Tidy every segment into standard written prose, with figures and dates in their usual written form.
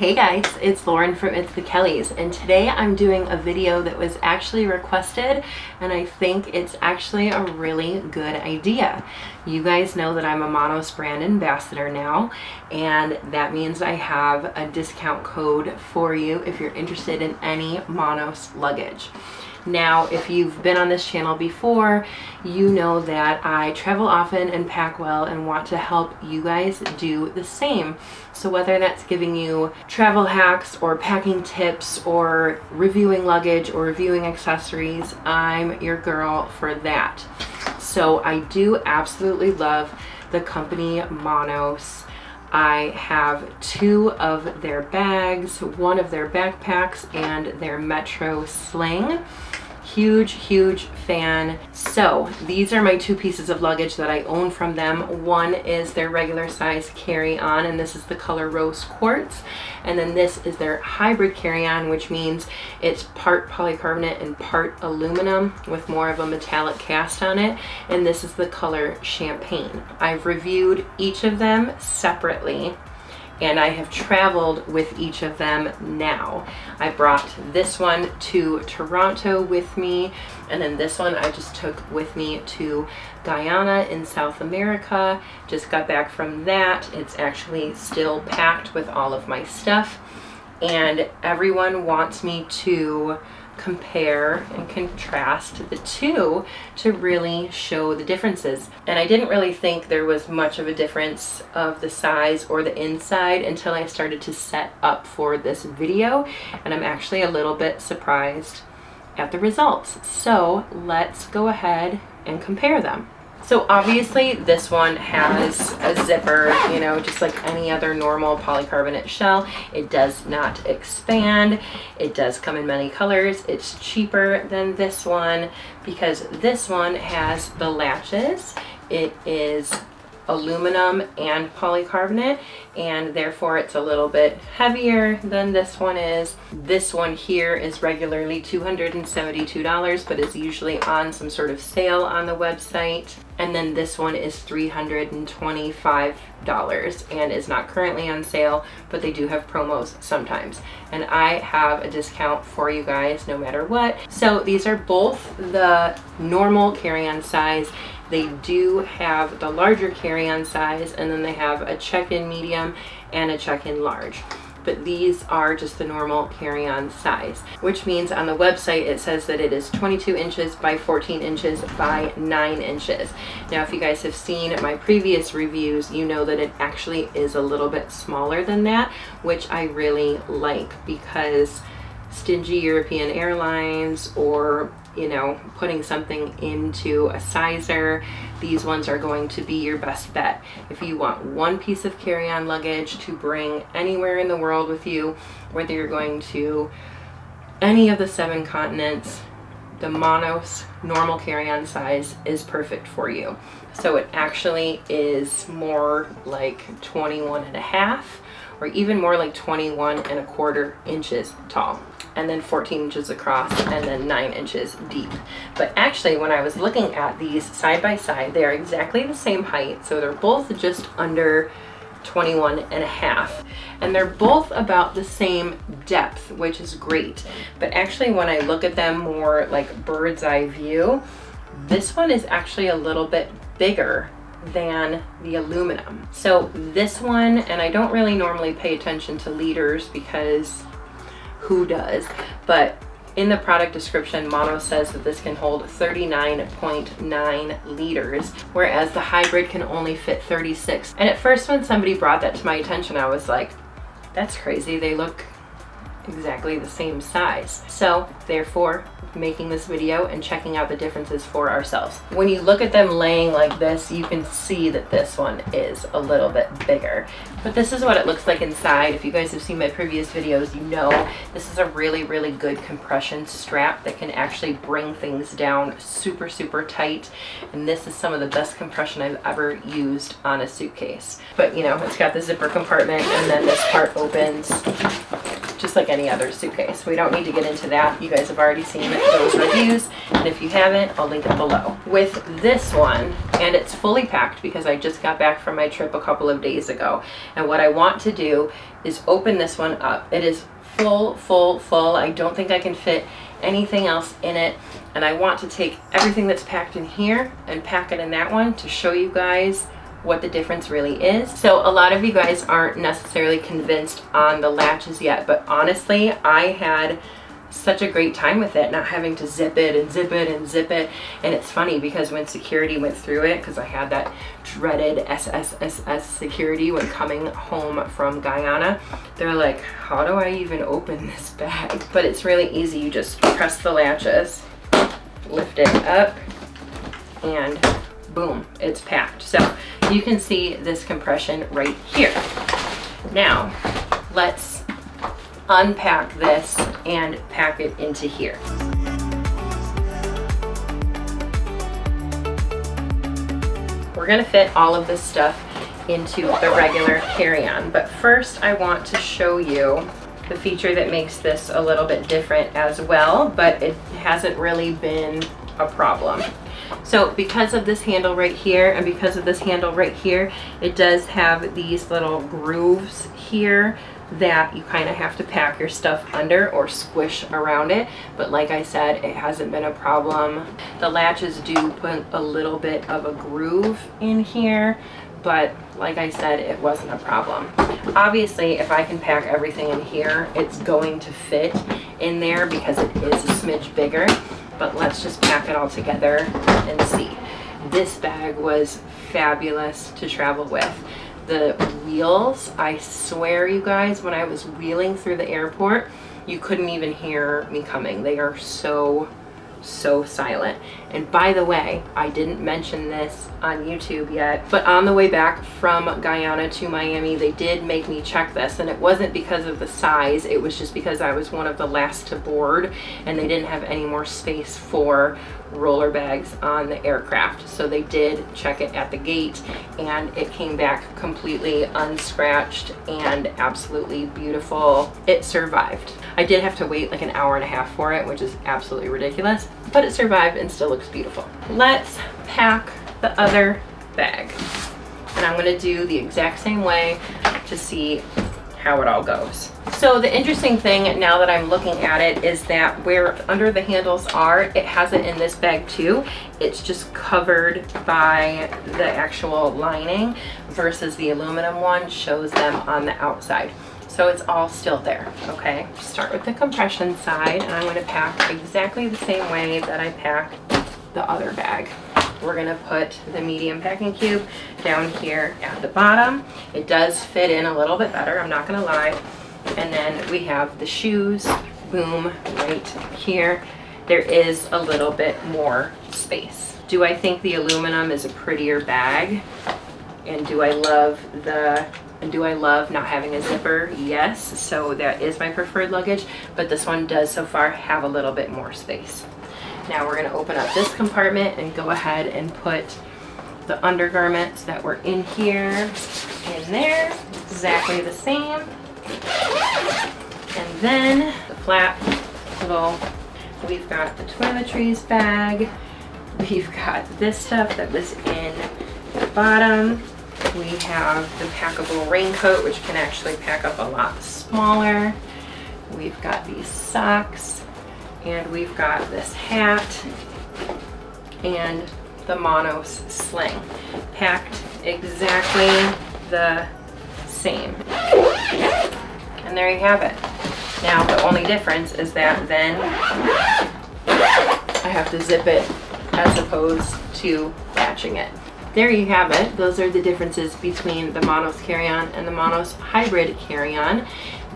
Hey guys, it's Lauren from It's the Kellys, and today I'm doing a video that was actually requested, and I think it's actually a really good idea. You guys know that I'm a Monos brand ambassador now, and that means I have a discount code for you if you're interested in any Monos luggage. Now, if you've been on this channel before, you know that I travel often and pack well and want to help you guys do the same. So whether that's giving you travel hacks or packing tips or reviewing luggage or reviewing accessories, I'm your girl for that. So I do absolutely love the company Monos. I have 2 of their bags, 1 of their backpacks, and their Metro sling. Huge fan. So these are my 2 pieces of luggage that I own from them. One is their regular size carry-on, and this is the color rose quartz. And then this is their hybrid carry-on, which means it's part polycarbonate and part aluminum with more of a metallic cast on it. And this is the color champagne. I've reviewed each of them separately, and I have traveled with each of them now. I brought this one to Toronto with me, and then this one I just took with me to Guyana in South America. Just got back from that. It's actually still packed with all of my stuff, and everyone wants me to compare and contrast the 2 to really show the differences. And I didn't really think there was much of a difference of the size or the inside until I started to set up for this video, and I'm actually a little bit surprised at the results. So let's go ahead and compare them. So obviously this one has a zipper, you know, just like any other normal polycarbonate shell. It does not expand. It does come in many colors. It's cheaper than this one because this one has the latches. It is aluminum and polycarbonate, and therefore it's a little bit heavier than this one is. This one here is regularly $272, but is usually on some sort of sale on the website. And then this one is $325 and is not currently on sale, but they do have promos sometimes. And I have a discount for you guys no matter what. So these are both the normal carry-on size. They do have the larger carry-on size, and then they have a check-in medium and a check-in large. But these are just the normal carry-on size, which means on the website it says that it is 22 inches by 14 inches by 9 inches. Now, if you guys have seen my previous reviews, you know that it actually is a little bit smaller than that, which I really like because stingy European airlines or, you know, putting something into a sizer, these ones are going to be your best bet. If you want one piece of carry-on luggage to bring anywhere in the world with you, whether you're going to any of the 7 continents, the Monos normal carry-on size is perfect for you. So it actually is more like 21.5 or even more like 21.25 inches tall, and then 14 inches across, and then 9 inches deep. But actually, when I was looking at these side by side, they are exactly the same height, so they're both just under 21.5, and they're both about the same depth, which is great. But actually, when I look at them more like bird's eye view, this one is actually a little bit bigger than the aluminum. So this one, and I don't really normally pay attention to liters because who does, but in the product description, Mono says that this can hold 39.9 liters, whereas the hybrid can only fit 36. And at first when somebody brought that to my attention, I was like, that's crazy, they look exactly the same size. So therefore, making this video and checking out the differences for ourselves. When you look at them laying like this, you can see that this one is a little bit bigger. But this is what it looks like inside. If you guys have seen my previous videos, you know this is a really good compression strap that can actually bring things down super tight. And this is some of the best compression I've ever used on a suitcase. But you know, it's got the zipper compartment, and then this part opens just just like any other suitcase. We don't need to get into that. You guys have already seen those reviews, and if you haven't, I'll link it below. With this one, and it's fully packed because I just got back from my trip a couple of days ago, and what I want to do is open this one up. It is full. I don't think I can fit anything else in it, and I want to take everything that's packed in here and pack it in that one to show you guys what the difference really is. So a lot of you guys aren't necessarily convinced on the latches yet, but honestly, I had such a great time with it, not having to zip it and zip it and zip it. And it's funny because when security went through it, because I had that dreaded SSSS security when coming home from Guyana, they're like, how do I even open this bag? But it's really easy. You just press the latches, lift it up, and boom, it's packed. So you can see this compression right here. Now let's unpack this and pack it into here. We're gonna fit all of this stuff into the regular carry-on, but first I want to show you the feature that makes this a little bit different as well, but it hasn't really been a problem. So because of this handle right here and because of this handle right here, it does have these little grooves here that you kind of have to pack your stuff under or squish around it. But like I said, it hasn't been a problem. The latches do put a little bit of a groove in here, but like I said, it wasn't a problem. Obviously, if I can pack everything in here, it's going to fit in there because it is a smidge bigger. But let's just pack it all together and see. This bag was fabulous to travel with. The wheels, I swear you guys, when I was wheeling through the airport, you couldn't even hear me coming. They are so silent. And by the way, I didn't mention this on YouTube yet, but on the way back from Guyana to Miami, they did make me check this, and it wasn't because of the size, it was just because I was one of the last to board and they didn't have any more space for roller bags on the aircraft. So they did check it at the gate and it came back completely unscratched and absolutely beautiful. It survived. I did have to wait like an hour and a half for it, which is absolutely ridiculous, but it survived and still looks beautiful. Let's pack the other bag. And I'm gonna do the exact same way to see how it all goes. So the interesting thing now that I'm looking at it is that where under the handles are, it has it in this bag too. It's just covered by the actual lining versus the aluminum one shows them on the outside. So it's all still there, okay? Start with the compression side, and I'm gonna pack exactly the same way that I packed the other bag. We're gonna put the medium packing cube down here at the bottom. It does fit in a little bit better, I'm not gonna lie. And then we have the shoes, boom, right here. There is a little bit more space. Do I think the aluminum is a prettier bag? And do I love not having a zipper? Yes, so that is my preferred luggage, but this one does so far have a little bit more space. Now we're gonna open up this compartment and go ahead and put the undergarments that were in here in there, exactly the same. And then the flat little, we've got the toiletries bag, we've got this stuff that was in the bottom, we have the packable raincoat, which can actually pack up a lot smaller, we've got these socks, and we've got this hat and the Monos sling, packed exactly the same. And there you have it. Now the only difference is that then I have to zip it as opposed to latching it. There you have it. Those are the differences between the Monos carry-on and the Monos hybrid carry-on.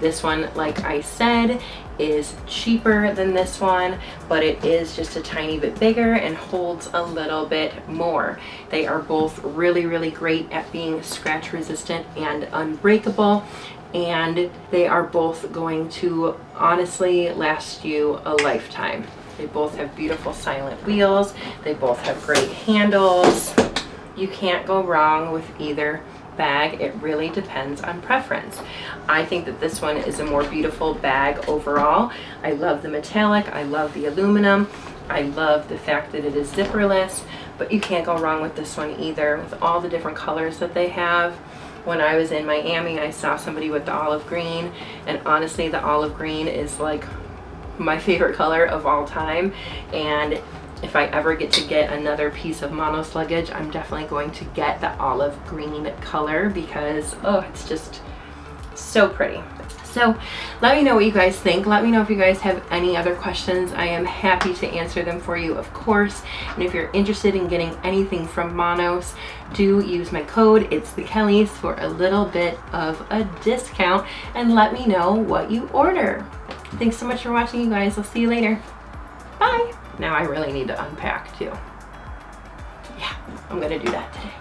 This one, like I said, is cheaper than this one, but it is just a tiny bit bigger and holds a little bit more. They are both really great at being scratch resistant and unbreakable, and they are both going to honestly last you a lifetime. They both have beautiful silent wheels. They both have great handles. You can't go wrong with either bag. It really depends on preference. I think that this one is a more beautiful bag overall. I love the metallic, I love the aluminum, I love the fact that it is zipperless, but you can't go wrong with this one either, with all the different colors that they have. When I was in Miami, I saw somebody with the olive green, and honestly, the olive green is like my favorite color of all time. And if I ever get to get another piece of Manos luggage, I'm definitely going to get the olive green color because, oh, it's just so pretty. So let me know what you guys think. Let me know if you guys have any other questions. I am happy to answer them for you, of course. And if you're interested in getting anything from Manos, do use my code, It's the Kellys, for a little bit of a discount, and let me know what you order. Thanks so much for watching, you guys. I'll see you later. Bye. Now I really need to unpack too. Yeah, I'm gonna do that today.